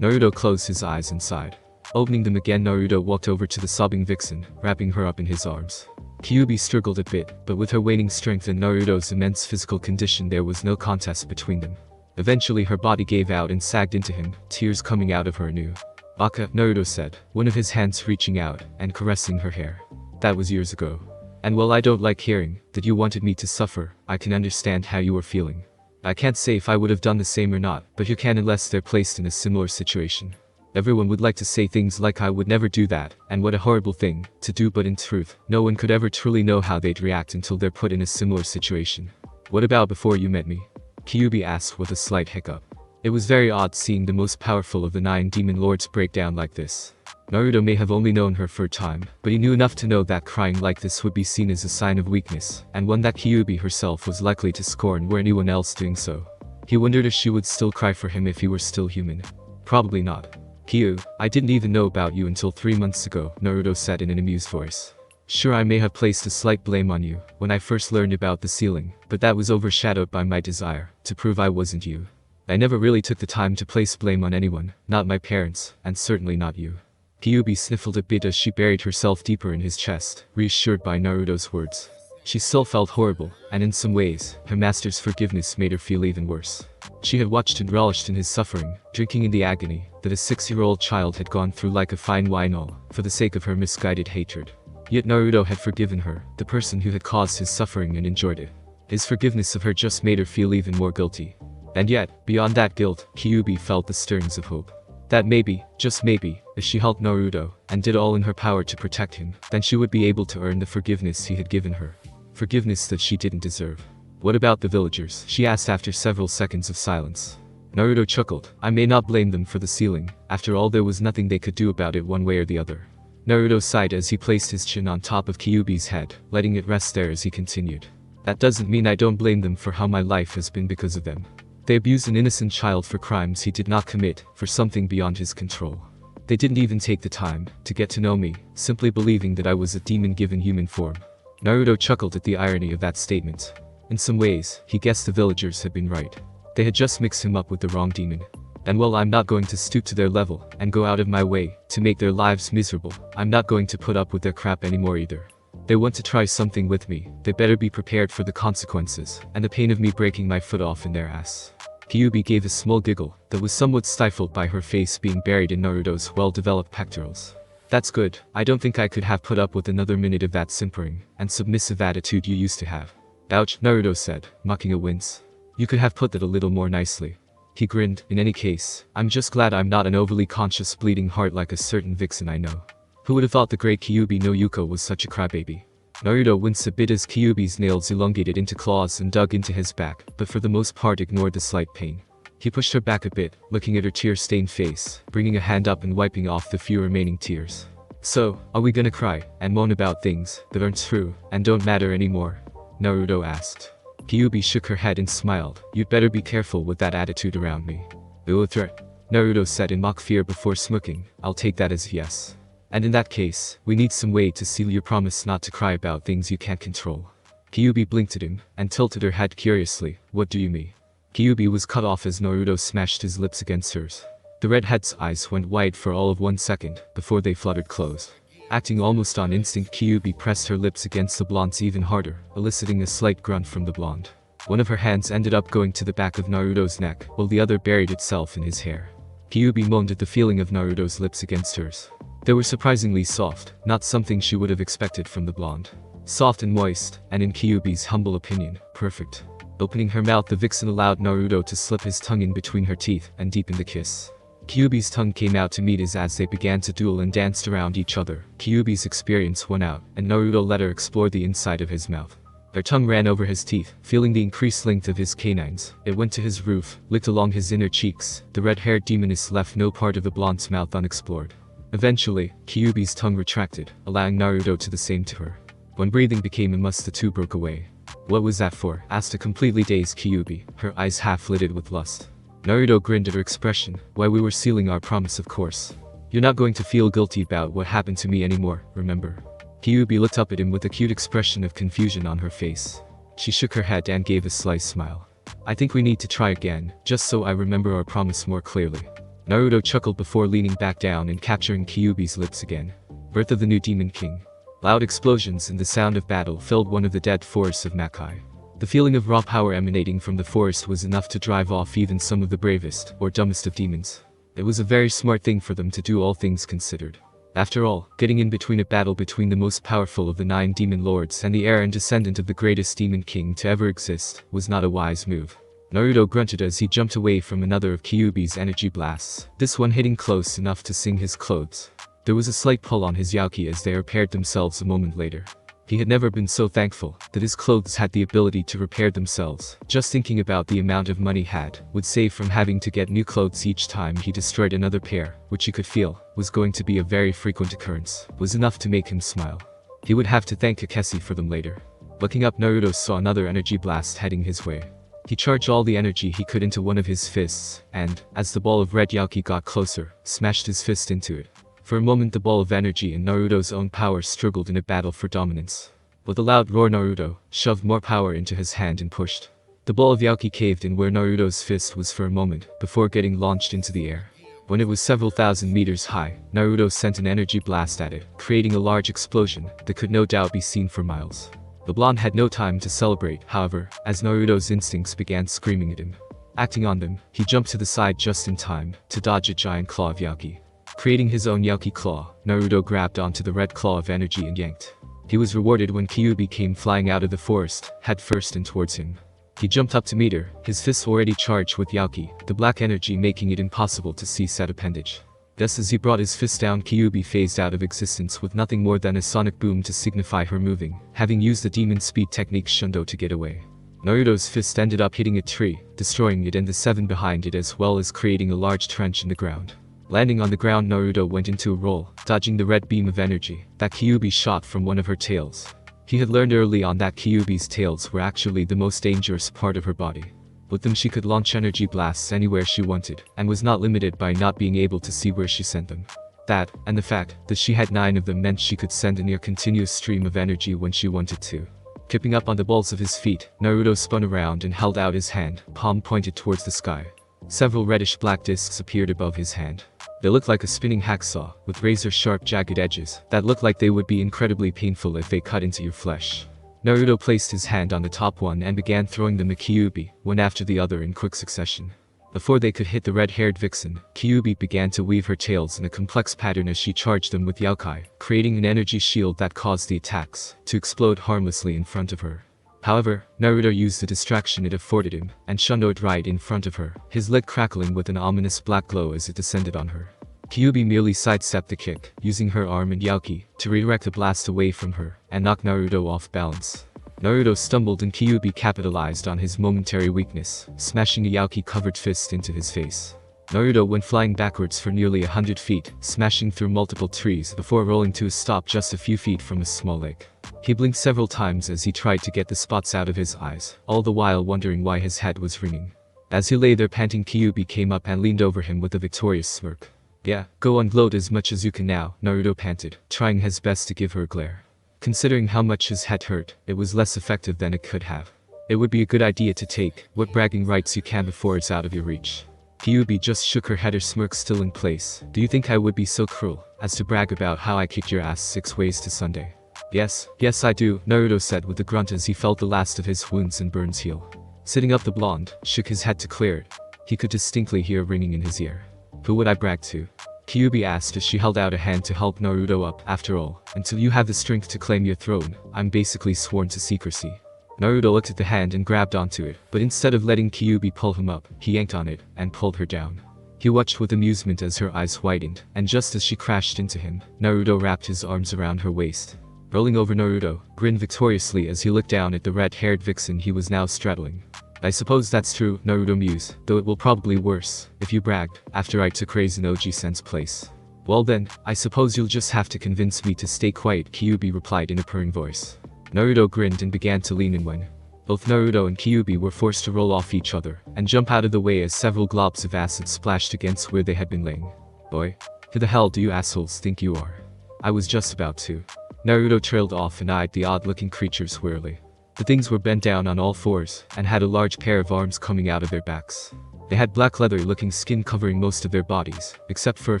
Naruto closed his eyes and sighed. Opening them again, Naruto walked over to the sobbing vixen, wrapping her up in his arms. Kyuubi struggled a bit, but with her waning strength and Naruto's immense physical condition, there was no contest between them. Eventually her body gave out and sagged into him, tears coming out of her anew. Baka, Naruto said, one of his hands reaching out and caressing her hair. That was years ago. And while I don't like hearing that you wanted me to suffer, I can understand how you were feeling. I can't say if I would have done the same or not, but you can unless they're placed in a similar situation. Everyone would like to say things like I would never do that, and what a horrible thing to do, but in truth, no one could ever truly know how they'd react until they're put in a similar situation. What about before you met me? Kyuubi asked with a slight hiccup. It was very odd seeing the most powerful of the 9 demon lords break down like this. Naruto may have only known her for a time, but he knew enough to know that crying like this would be seen as a sign of weakness, and one that Kyuubi herself was likely to scorn were anyone else doing so. He wondered if she would still cry for him if he were still human. Probably not. Kyu, I didn't even know about you until 3 months ago, Naruto said in an amused voice. Sure, I may have placed a slight blame on you when I first learned about the ceiling, but that was overshadowed by my desire to prove I wasn't you. I never really took the time to place blame on anyone, not my parents, and certainly not you. Kyuubi sniffled a bit as she buried herself deeper in his chest, reassured by Naruto's words. She still felt horrible, and in some ways, her master's forgiveness made her feel even worse. She had watched and relished in his suffering, drinking in the agony that a 6-year-old child had gone through like a fine wine, all for the sake of her misguided hatred. Yet Naruto had forgiven her, the person who had caused his suffering, and enjoyed it. His forgiveness of her just made her feel even more guilty. And yet, beyond that guilt, Kyuubi felt the stirrings of hope. That maybe, just maybe, if she helped Naruto, and did all in her power to protect him, then she would be able to earn the forgiveness he had given her. Forgiveness that she didn't deserve. What about the villagers? She asked after several seconds of silence. Naruto chuckled. I may not blame them for the ceiling, after all there was nothing they could do about it one way or the other. Naruto sighed as he placed his chin on top of Kyuubi's head, letting it rest there as he continued. That doesn't mean I don't blame them for how my life has been because of them. They abused an innocent child for crimes he did not commit, for something beyond his control. They didn't even take the time to get to know me, simply believing that I was a demon given human form. Naruto chuckled at the irony of that statement. In some ways, he guessed the villagers had been right. They had just mixed him up with the wrong demon. And while I'm not going to stoop to their level and go out of my way to make their lives miserable, I'm not going to put up with their crap anymore either. They want to try something with me, they better be prepared for the consequences, and the pain of me breaking my foot off in their ass. Kyuubi gave a small giggle that was somewhat stifled by her face being buried in Naruto's well-developed pectorals. That's good. I don't think I could have put up with another minute of that simpering and submissive attitude you used to have. Ouch, Naruto said, mocking a wince. You could have put that a little more nicely. He grinned. In any case, I'm just glad I'm not an overly conscious bleeding heart like a certain vixen I know. Who would have thought the great Kyuubi no Yuko was such a crybaby? Naruto winced a bit as Kyuubi's nails elongated into claws and dug into his back, but for the most part ignored the slight pain. He pushed her back a bit, looking at her tear-stained face, bringing a hand up and wiping off the few remaining tears. So, are we gonna cry and moan about things that aren't true and don't matter anymore? Naruto asked. Kyuubi shook her head and smiled. You'd better be careful with that attitude around me. A threat, Naruto said in mock fear before smirking. I'll take that as a yes. And in that case, we need some way to seal your promise not to cry about things you can't control. Kyuubi blinked at him and tilted her head curiously. What do you mean? Kyuubi was cut off as Naruto smashed his lips against hers. The redhead's eyes went wide for all of 1 second before they fluttered closed. Acting almost on instinct, Kyuubi pressed her lips against the blonde's even harder, eliciting a slight grunt from the blonde. One of her hands ended up going to the back of Naruto's neck, while the other buried itself in his hair. Kyuubi moaned at the feeling of Naruto's lips against hers. They were surprisingly soft, not something she would have expected from the blonde. Soft and moist, and in Kyuubi's humble opinion, perfect. Opening her mouth, the vixen allowed Naruto to slip his tongue in between her teeth and deepen the kiss. Kyuubi's tongue came out to meet his as they began to duel and danced around each other. Kyuubi's experience won out, and Naruto let her explore the inside of his mouth. Their tongue ran over his teeth, feeling the increased length of his canines. It went to his roof, licked along his inner cheeks. The red-haired demoness left no part of the blonde's mouth unexplored. Eventually, Kyuubi's tongue retracted, allowing Naruto to do the same to her. When breathing became a must, the two broke away. What was that for? Asked a completely dazed Kyuubi, her eyes half-lidded with lust. Naruto grinned at her expression. Why, we were sealing our promise, of course. You're not going to feel guilty about what happened to me anymore, remember? Kyuubi looked up at him with a cute expression of confusion on her face. She shook her head and gave a sly smile. I think we need to try again, just so I remember our promise more clearly. Naruto chuckled before leaning back down and capturing Kyuubi's lips again. Birth of the new Demon King. Loud explosions and the sound of battle filled one of the dead forests of Makai. The feeling of raw power emanating from the forest was enough to drive off even some of the bravest, or dumbest of demons. It was a very smart thing for them to do, all things considered. After all, getting in between a battle between the most powerful of the 9 demon lords and the heir and descendant of the greatest demon king to ever exist was not a wise move. Naruto grunted as he jumped away from another of Kyuubi's energy blasts, this one hitting close enough to sing his clothes. There was a slight pull on his Yauki as they repaired themselves a moment later. He had never been so thankful that his clothes had the ability to repair themselves. Just thinking about the amount of money he would save from having to get new clothes each time he destroyed another pair, which he could feel was going to be a very frequent occurrence, was enough to make him smile. He would have to thank Kakashi for them later. Looking up, Naruto saw another energy blast heading his way. He charged all the energy he could into one of his fists, and, as the ball of red Yauki got closer, smashed his fist into it. For a moment the ball of energy and Naruto's own power struggled in a battle for dominance. With a loud roar, Naruto shoved more power into his hand and pushed. The ball of Yauki caved in where Naruto's fist was for a moment, before getting launched into the air. When it was several thousand meters high, Naruto sent an energy blast at it, creating a large explosion that could no doubt be seen for miles. The blonde had no time to celebrate, however, as Naruto's instincts began screaming at him. Acting on them, he jumped to the side just in time to dodge a giant claw of Yauki. Creating his own Yauki claw, Naruto grabbed onto the red claw of energy and yanked. He was rewarded when Kyuubi came flying out of the forest, head first and towards him. He jumped up to meet her, his fists already charged with Yauki, the black energy making it impossible to see said appendage. Just as he brought his fist down, Kyuubi phased out of existence with nothing more than a sonic boom to signify her moving, having used the demon speed technique Shundo to get away. Naruto's fist ended up hitting a tree, destroying it and the 7 behind it, as well as creating a large trench in the ground. Landing on the ground, Naruto went into a roll, dodging the red beam of energy that Kyuubi shot from one of her tails. He had learned early on that Kyuubi's tails were actually the most dangerous part of her body. With them she could launch energy blasts anywhere she wanted, and was not limited by not being able to see where she sent them. That, and the fact that she had 9 of them, meant she could send a near continuous stream of energy when she wanted to. Kipping up on the balls of his feet, Naruto spun around and held out his hand, palm pointed towards the sky. Several reddish-black discs appeared above his hand. They looked like a spinning hacksaw, with razor-sharp jagged edges that looked like they would be incredibly painful if they cut into your flesh. Naruto placed his hand on the top one and began throwing them at Kyuubi, one after the other in quick succession. Before they could hit the red-haired vixen, Kyuubi began to weave her tails in a complex pattern as she charged them with Yaukai, creating an energy shield that caused the attacks to explode harmlessly in front of her. However, Naruto used the distraction it afforded him, and shundoed right in front of her, his leg crackling with an ominous black glow as it descended on her. Kyuubi merely sidestepped the kick, using her arm and Yauki to redirect the blast away from her, and knock Naruto off balance. Naruto stumbled and Kyuubi capitalized on his momentary weakness, smashing a Yauki-covered fist into his face. Naruto went flying backwards for nearly 100 feet, smashing through multiple trees before rolling to a stop just a few feet from a small lake. He blinked several times as he tried to get the spots out of his eyes, all the while wondering why his head was ringing. As he lay there panting, Kyuubi came up and leaned over him with a victorious smirk. "Yeah, go on, gloat as much as you can now," Naruto panted, trying his best to give her a glare. Considering how much his head hurt, it was less effective than it could have. It would be a good idea to take what bragging rights you can before it's out of your reach. Kyuubi just shook her head, her smirk still in place. "Do you think I would be so cruel as to brag about how I kicked your ass 6 ways to Sunday?" Yes I do," Naruto said with a grunt as he felt the last of his wounds and burns heal. Sitting up, the blonde shook his head to clear it. He could distinctly hear a ringing in his ear. "Who would I brag to?" Kyuubi asked as she held out a hand to help Naruto up. "After all, until you have the strength to claim your throne, I'm basically sworn to secrecy." Naruto looked at the hand and grabbed onto it, but instead of letting Kyuubi pull him up, he yanked on it and pulled her down. He watched with amusement as her eyes widened, and just as she crashed into him, Naruto wrapped his arms around her waist. Rolling over, Naruto grinned victoriously as he looked down at the red-haired vixen he was now straddling. "I suppose that's true," Naruto mused, "though it will probably worse if you bragged after I took Raizen Oji-sen's place." "Well then, I suppose you'll just have to convince me to stay quiet," Kyuubi replied in a purring voice. Naruto grinned and began to lean in when Both Naruto and Kyuubi were forced to roll off each other and jump out of the way as several globs of acid splashed against where they had been laying. Boy, who the hell do you assholes think you are? I was just about to. Naruto trailed off and eyed the odd-looking creatures warily. The things were bent down on all fours and had a large pair of arms coming out of their backs. They had black leather-looking skin covering most of their bodies, except for a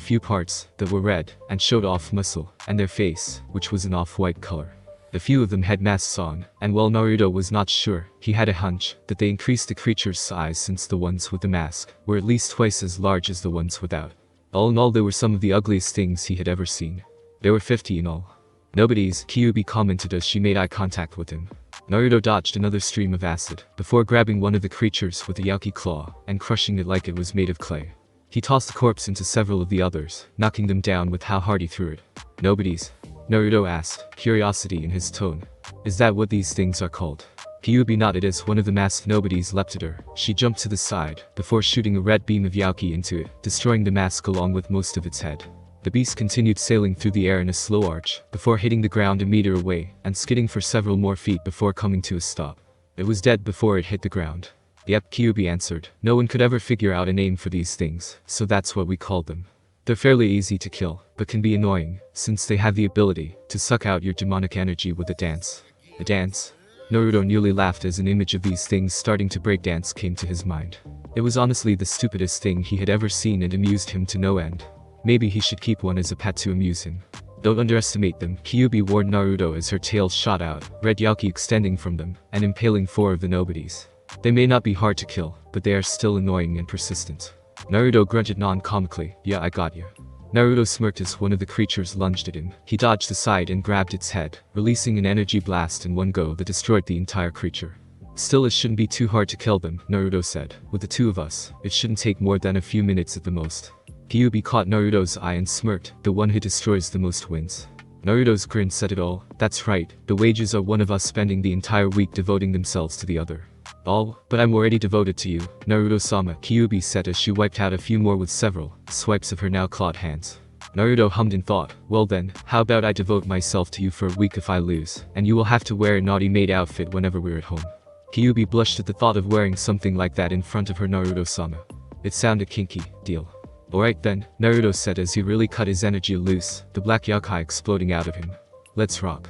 few parts that were red and showed off muscle, and their face, which was an off-white color. A few of them had masks on, and while Naruto was not sure, he had a hunch that they increased the creature's size since the ones with the mask were at least twice as large as the ones without. All in all, they were some of the ugliest things he had ever seen. There were 50 in all. Nobody's, Kyuubi commented as she made eye contact with him. Naruto dodged another stream of acid, before grabbing one of the creatures with a Yauki claw, and crushing it like it was made of clay. He tossed the corpse into several of the others, knocking them down with how hard he threw it. Nobody's? Naruto asked, curiosity in his tone. Is that what these things are called? Kyuubi nodded as one of the masked nobodies leapt at her. She jumped to the side, before shooting a red beam of Yauki into it, destroying the mask along with most of its head. The beast continued sailing through the air in a slow arch, before hitting the ground a meter away, and skidding for several more feet before coming to a stop. It was dead before it hit the ground. Yep, Kyuubi answered. No one could ever figure out a name for these things, so that's what we called them. They're fairly easy to kill, but can be annoying, since they have the ability to suck out your demonic energy with a dance. A dance? Naruto nearly laughed as an image of these things starting to break dance came to his mind. It was honestly the stupidest thing he had ever seen and amused him to no end. Maybe he should keep one as a pet to amuse him. Don't underestimate them, Kyuubi warned Naruto as her tails shot out, red Yauki extending from them, and impaling 4 of the nobodies. They may not be hard to kill, but they are still annoying and persistent. Naruto grunted non-comically, yeah, I got you. Naruto smirked as one of the creatures lunged at him. He dodged aside and grabbed its head, releasing an energy blast in one go that destroyed the entire creature. Still, it shouldn't be too hard to kill them, Naruto said. With the 2 of us, it shouldn't take more than a few minutes at the most. Kyuubi caught Naruto's eye and smirked, the one who destroys the most wins. Naruto's grin said it all. That's right, the wages are one of us spending the entire week devoting themselves to the other. Oh, but I'm already devoted to you, Naruto-sama, Kyuubi said as she wiped out a few more with several swipes of her now clawed hands. Naruto hummed and thought, well then, how about I devote myself to you for a week if I lose, and you will have to wear a naughty maid outfit whenever we're at home. Kyuubi blushed at the thought of wearing something like that in front of her Naruto-sama. It sounded kinky, deal. Alright then, Naruto said as he really cut his energy loose, the black yokai exploding out of him. Let's rock.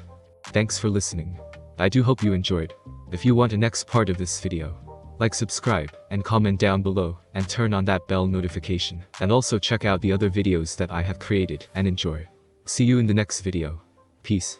Thanks for listening. I do hope you enjoyed. If you want a next part of this video, like, subscribe, and comment down below, and turn on that bell notification, and also check out the other videos that I have created and enjoy. See you in the next video. Peace.